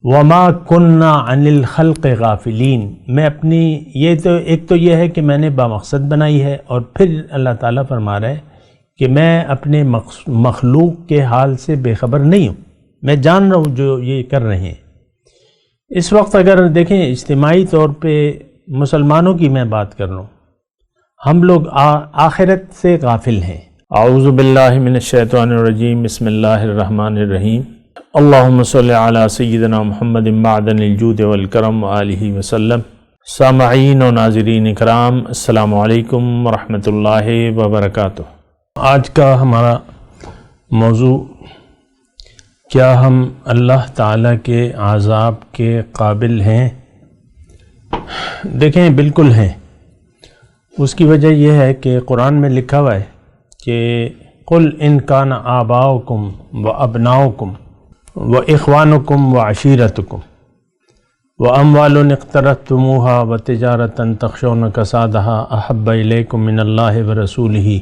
وما کننا عن الخلق غافلین، میں اپنی ایک تو یہ ہے کہ میں نے بامقصد بنائی ہے، اور پھر اللہ تعالیٰ فرما رہا ہے کہ میں اپنے مخلوق کے حال سے بے خبر نہیں ہوں، میں جان رہا ہوں جو یہ کر رہے ہیں۔ اس وقت اگر دیکھیں اجتماعی طور پہ مسلمانوں کی میں بات کر رہا ہوں، ہم لوگ آخرت سے غافل ہیں۔ اعوذ باللہ من الشیطان الرجیم، بسم اللہ الرحمن الرحیم، اللہم صلی علی سیدنا محمد معدن الجود والکرم وآلہ وسلم۔ سامعین و ناظرین اکرام، السلام علیکم ورحمۃ اللہ وبرکاتہ۔ آج کا ہمارا موضوع، کیا ہم اللہ تعالیٰ کے عذاب کے قابل ہیں؟ دیکھیں بالکل ہیں۔ اس کی وجہ یہ ہے کہ قرآن میں لکھا ہوا ہے کہ قل ان کان آباؤکم و ابناؤکم و اخوانکم و عشیرتکم و اموال اقترفتموها و تجارتا تخشون کسادها احب الیکم من اللہ و رسولہ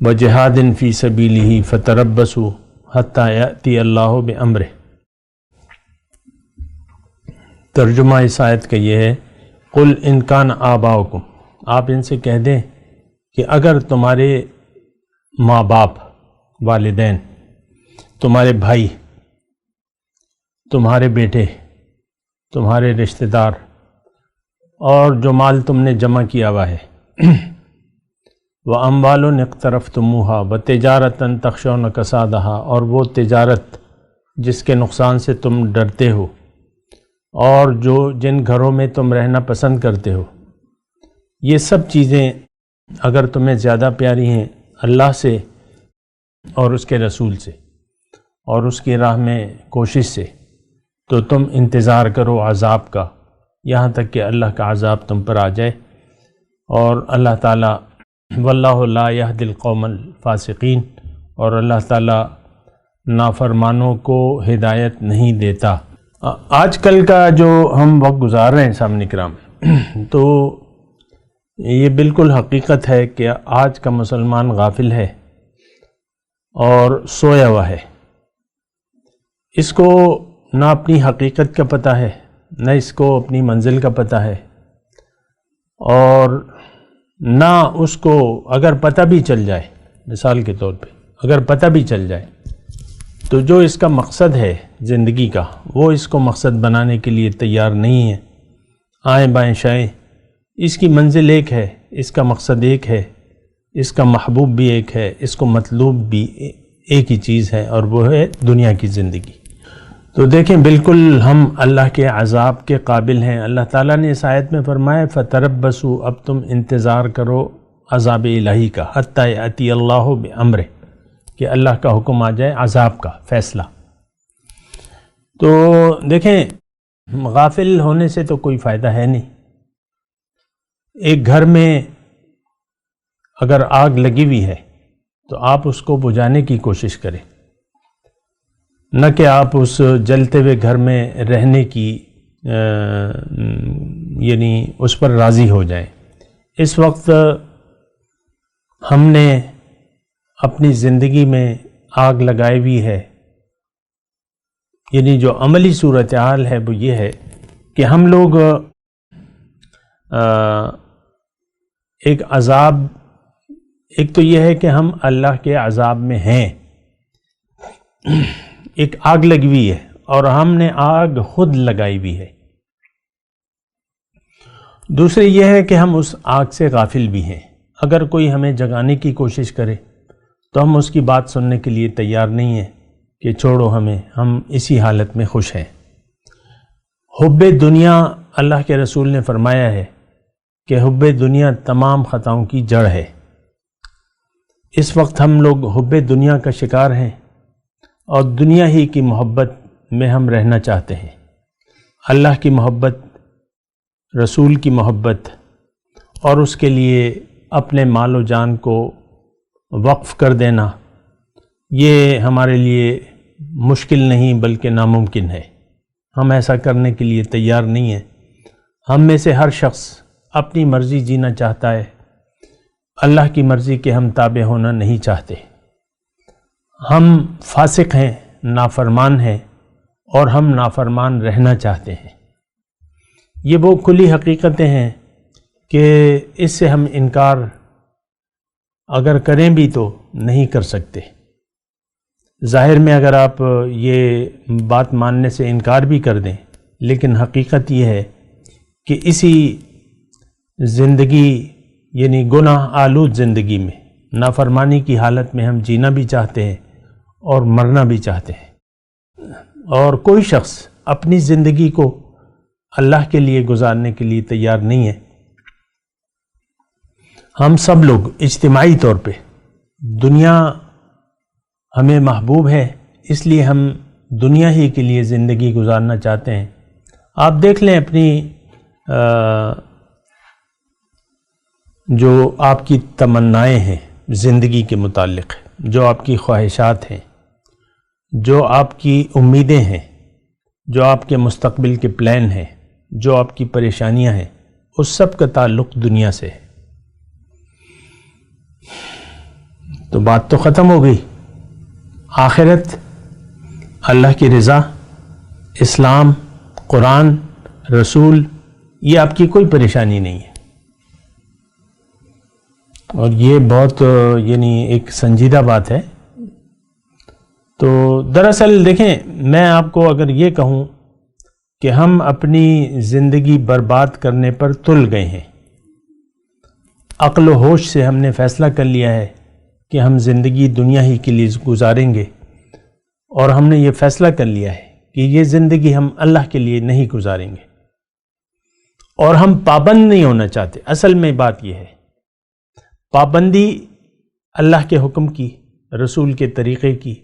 و جہاد فی سبیلہ فتربصوا حتی یأتی اللہ بامرہ۔ ترجمہ اس آیت کا یہ ہے، قل ان کان آباؤکم، آپ ان سے کہہ دیں کہ اگر تمہارے ماں باپ، والدین، تمہارے بھائی، تمہارے بیٹے، تمہارے رشتہ دار، اور جو مال تم نے جمع کیا ہوا ہے، وَأَمْوَالٌ اقْتَرَفْتُمُوهَا وَتِجَارَةً تَخْشَوْنَ كَسَادَهَا، اور وہ تجارت جس کے نقصان سے تم ڈرتے ہو، اور جن گھروں میں تم رہنا پسند کرتے ہو، یہ سب چیزیں اگر تمہیں زیادہ پیاری ہیں اللہ سے اور اس کے رسول سے اور اس کی راہ میں کوشش سے، تو تم انتظار کرو عذاب کا، یہاں تک کہ اللہ کا عذاب تم پر آ جائے۔ اور اللہ تعالیٰ واللہ لا یہدی القوم الفاسقین، اور اللہ تعالیٰ نافرمانوں کو ہدایت نہیں دیتا۔ آج کل کا جو ہم وقت گزار رہے ہیں سامعین کرام، تو یہ بالکل حقیقت ہے کہ آج کا مسلمان غافل ہے اور سویا ہوا ہے۔ اس کو نہ اپنی حقیقت کا پتہ ہے، نہ اس کو اپنی منزل کا پتہ ہے، اور نہ اس کو اگر پتہ بھی چل جائے، مثال کے طور پہ اگر پتہ بھی چل جائے تو جو اس کا مقصد ہے زندگی کا، وہ اس کو مقصد بنانے کے لیے تیار نہیں ہے۔ آئیں بائیں شائیں، اس کی منزل ایک ہے، اس کا مقصد ایک ہے، اس کا محبوب بھی ایک ہے، اس کو مطلوب بھی ایک ہی چیز ہے، اور وہ ہے دنیا کی زندگی۔ تو دیکھیں بالکل ہم اللہ کے عذاب کے قابل ہیں۔ اللہ تعالیٰ نے اس آیت میں فرمایا فتربصوا، اب تم انتظار کرو عذاب الہی کا، حتی یأتی اللہ بامرہ، کہ اللہ کا حکم آ جائے، عذاب کا فیصلہ۔ تو دیکھیں غافل ہونے سے تو کوئی فائدہ ہے نہیں۔ ایک گھر میں اگر آگ لگی ہوئی ہے تو آپ اس کو بجھانے کی کوشش کریں، نہ کہ آپ اس جلتے ہوئے گھر میں رہنے کی یعنی اس پر راضی ہو جائیں۔ اس وقت ہم نے اپنی زندگی میں آگ لگائی ہوئی ہے، یعنی جو عملی صورتحال ہے وہ یہ ہے کہ ہم لوگ ایک عذاب، ایک تو یہ ہے کہ ہم اللہ کے عذاب میں ہیں، ایک آگ لگی ہوئی ہے اور ہم نے آگ خود لگائی ہوئی ہے۔ دوسری یہ ہے کہ ہم اس آگ سے غافل بھی ہیں۔ اگر کوئی ہمیں جگانے کی کوشش کرے تو ہم اس کی بات سننے کے لیے تیار نہیں ہیں کہ چھوڑو ہمیں، ہم اسی حالت میں خوش ہیں۔ حب دنیا، اللہ کے رسول نے فرمایا ہے کہ حب دنیا تمام خطاؤں کی جڑ ہے۔ اس وقت ہم لوگ حب دنیا کا شکار ہیں اور دنیا ہی کی محبت میں ہم رہنا چاہتے ہیں۔ اللہ کی محبت، رسول کی محبت، اور اس کے لیے اپنے مال و جان کو وقف کر دینا، یہ ہمارے لیے مشکل نہیں بلکہ ناممکن ہے۔ ہم ایسا کرنے کے لیے تیار نہیں ہیں۔ ہم میں سے ہر شخص اپنی مرضی جینا چاہتا ہے، اللہ کی مرضی کے ہم تابع ہونا نہیں چاہتے۔ ہم فاسق ہیں، نافرمان ہیں، اور ہم نافرمان رہنا چاہتے ہیں۔ یہ وہ کلی حقیقتیں ہیں کہ اس سے ہم انکار اگر کریں بھی تو نہیں کر سکتے۔ ظاہر میں اگر آپ یہ بات ماننے سے انکار بھی کر دیں، لیکن حقیقت یہ ہے کہ اسی زندگی یعنی گناہ آلود زندگی میں، نافرمانی کی حالت میں ہم جینا بھی چاہتے ہیں اور مرنا بھی چاہتے ہیں، اور کوئی شخص اپنی زندگی کو اللہ کے لیے گزارنے کے لیے تیار نہیں ہے۔ ہم سب لوگ اجتماعی طور پہ، دنیا ہمیں محبوب ہے، اس لیے ہم دنیا ہی کے لیے زندگی گزارنا چاہتے ہیں۔ آپ دیکھ لیں اپنی جو آپ کی تمنائیں ہیں زندگی کے متعلق، جو آپ کی خواہشات ہیں، جو آپ کی امیدیں ہیں، جو آپ کے مستقبل کے پلان ہیں، جو آپ کی پریشانیاں ہیں، اس سب کا تعلق دنیا سے ہے۔ تو بات تو ختم ہو گئی۔ آخرت، اللہ کی رضا، اسلام، قرآن، رسول، یہ آپ کی کوئی پریشانی نہیں ہے، اور یہ بہت یعنی ایک سنجیدہ بات ہے۔ تو دراصل دیکھیں، میں آپ کو اگر یہ کہوں کہ ہم اپنی زندگی برباد کرنے پر تل گئے ہیں، عقل و ہوش سے ہم نے فیصلہ کر لیا ہے کہ ہم زندگی دنیا ہی کے لیے گزاریں گے، اور ہم نے یہ فیصلہ کر لیا ہے کہ یہ زندگی ہم اللہ کے لیے نہیں گزاریں گے، اور ہم پابند نہیں ہونا چاہتے۔ اصل میں بات یہ ہے، پابندی اللہ کے حکم کی، رسول کے طریقے کی،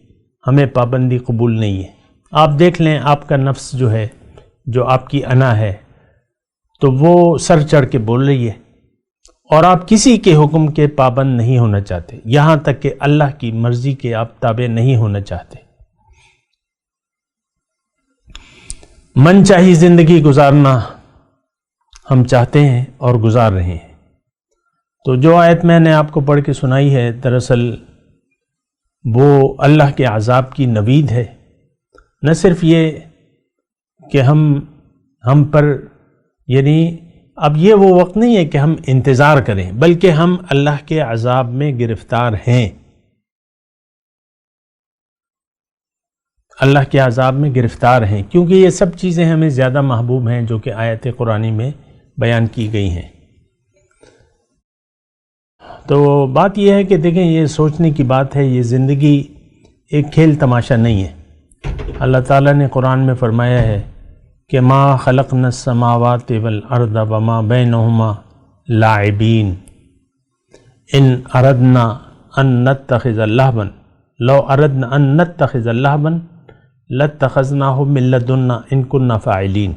ہمیں پابندی قبول نہیں ہے۔ آپ دیکھ لیں، آپ کا نفس جو ہے، جو آپ کی انا ہے، تو وہ سر چڑھ کے بول رہی ہے، اور آپ کسی کے حکم کے پابند نہیں ہونا چاہتے، یہاں تک کہ اللہ کی مرضی کے آپ تابع نہیں ہونا چاہتے۔ من چاہی زندگی گزارنا ہم چاہتے ہیں اور گزار رہے ہیں۔ تو جو آیت میں نے آپ کو پڑھ کے سنائی ہے، دراصل وہ اللہ کے عذاب کی نوید ہے۔ نہ صرف یہ کہ ہم پر یعنی اب یہ وہ وقت نہیں ہے کہ ہم انتظار کریں، بلکہ ہم اللہ کے عذاب میں گرفتار ہیں، اللہ کے عذاب میں گرفتار ہیں، کیونکہ یہ سب چیزیں ہمیں زیادہ محبوب ہیں جو کہ آیت قرآنی میں بیان کی گئی ہیں۔ تو بات یہ ہے کہ دیکھیں، یہ سوچنے کی بات ہے، یہ زندگی ایک کھیل تماشا نہیں ہے۔ اللہ تعالیٰ نے قرآن میں فرمایا ہے کہ ما خلقنا السماوات والارض وما بینہما لاعبین ان اردنا ان نتخذ لہوا لو اردنا ان نتخذ لہوا لاتخذناہ من لدنا ان کنا فاعلین،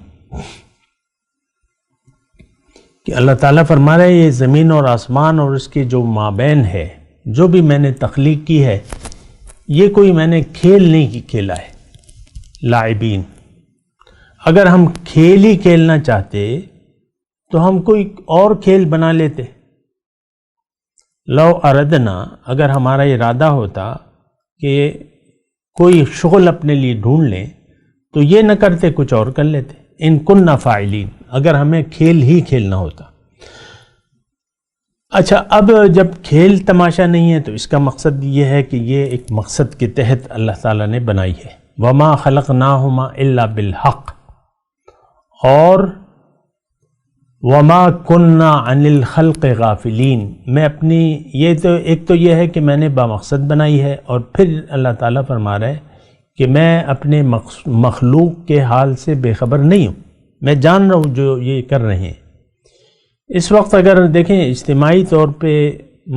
کہ اللہ تعالیٰ فرما رہے ہیں یہ زمین اور آسمان اور اس کے جو مابین ہے، جو بھی میں نے تخلیق کی ہے، یہ کوئی میں نے کھیل نہیں کھیلا ہے۔ لاعبین، اگر ہم کھیل ہی کھیلنا چاہتے تو ہم کوئی اور کھیل بنا لیتے۔ لو اردنا، اگر ہمارا ارادہ ہوتا کہ کوئی شغل اپنے لیے ڈھونڈ لیں تو یہ نہ کرتے، کچھ اور کر لیتے۔ ان کننا فاعلین، اگر ہمیں کھیل ہی کھیلنا ہوتا۔ اچھا، اب جب کھیل تماشا نہیں ہے تو اس کا مقصد یہ ہے کہ یہ ایک مقصد کے تحت اللہ تعالیٰ نے بنائی ہے۔ وما خلقناہما الا بالحق، اور وما کننا عن الخلق غافلین، میں اپنی یہ تو ایک تو یہ ہے کہ میں نے بامقصد بنائی ہے، اور پھر اللہ تعالیٰ فرما رہا ہے کہ میں اپنے مخلوق کے حال سے بے خبر نہیں ہوں، میں جان رہا ہوں جو یہ کر رہے ہیں۔ اس وقت اگر دیکھیں اجتماعی طور پہ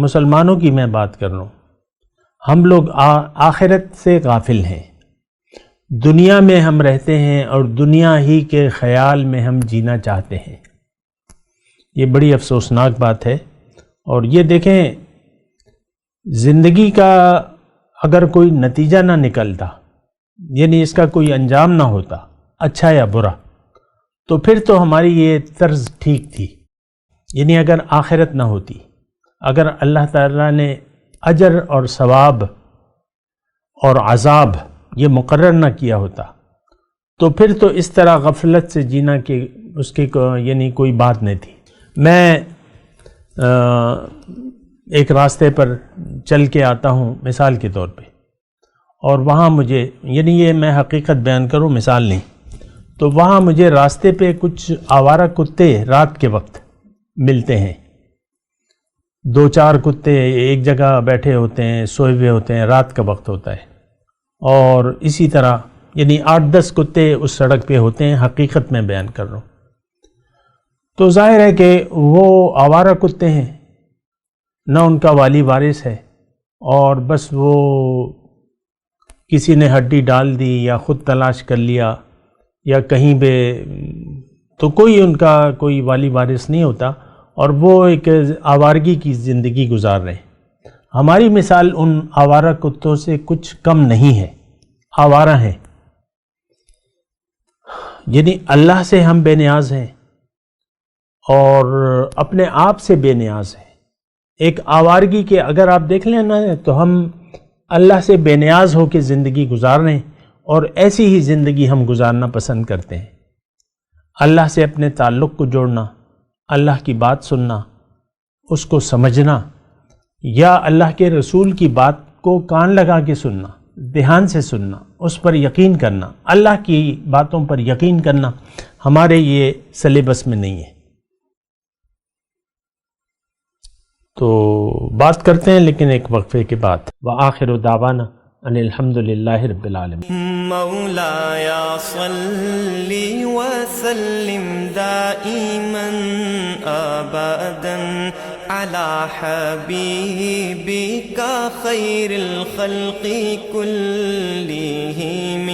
مسلمانوں کی میں بات کر رہا ہوں، ہم لوگ آخرت سے غافل ہیں، دنیا میں ہم رہتے ہیں اور دنیا ہی کے خیال میں ہم جینا چاہتے ہیں۔ یہ بڑی افسوسناک بات ہے۔ اور یہ دیکھیں، زندگی کا اگر کوئی نتیجہ نہ نکلتا، یعنی اس کا کوئی انجام نہ ہوتا، اچھا یا برا، تو پھر تو ہماری یہ طرز ٹھیک تھی۔ یعنی اگر آخرت نہ ہوتی، اگر اللہ تعالیٰ نے اجر اور ثواب اور عذاب یہ مقرر نہ کیا ہوتا، تو پھر تو اس طرح غفلت سے جینا کہ اس کی یعنی کوئی بات نہیں تھی. میں ایک راستے پر چل کے آتا ہوں مثال کے طور پہ، اور وہاں مجھے، یعنی یہ میں حقیقت بیان کروں مثال نہیں، تو وہاں مجھے راستے پہ کچھ آوارہ کتے رات کے وقت ملتے ہیں. 2-4 کتے ایک جگہ بیٹھے ہوتے ہیں، سوئے ہوئے ہوتے ہیں، رات کا وقت ہوتا ہے، اور اسی طرح یعنی 8-10 کتے اس سڑک پہ ہوتے ہیں، حقیقت میں بیان کر رہا ہوں. تو ظاہر ہے کہ وہ آوارہ کتے ہیں، نہ ان کا والی وارث ہے، اور بس وہ کسی نے ہڈی ڈال دی یا خود تلاش کر لیا یا کہیں پہ، تو کوئی ان کا کوئی والی وارث نہیں ہوتا، اور وہ ایک آوارگی کی زندگی گزار رہے ہیں. ہماری مثال ان آوارہ کتوں سے کچھ کم نہیں ہے، آوارہ ہیں. یعنی اللہ سے ہم بے نیاز ہیں اور اپنے آپ سے بے نیاز ہیں. ایک آوارگی کے اگر آپ دیکھ لیں نا، تو ہم اللہ سے بے نیاز ہو کے زندگی گزار رہے ہیں، اور ایسی ہی زندگی ہم گزارنا پسند کرتے ہیں. اللہ سے اپنے تعلق کو جوڑنا، اللہ کی بات سننا، اس کو سمجھنا، یا اللہ کے رسول کی بات کو کان لگا کے سننا، دھیان سے سننا، اس پر یقین کرنا، اللہ کی باتوں پر یقین کرنا ہمارے یہ سلیبس میں نہیں ہے. تو بات کرتے ہیں لیکن ایک وقفے کے بعد. وآخر دعوانا ان الحمد للہ رب العالمین. مولاي صل وسلم دائما ابدا على حبيبك خير الخلق كلهم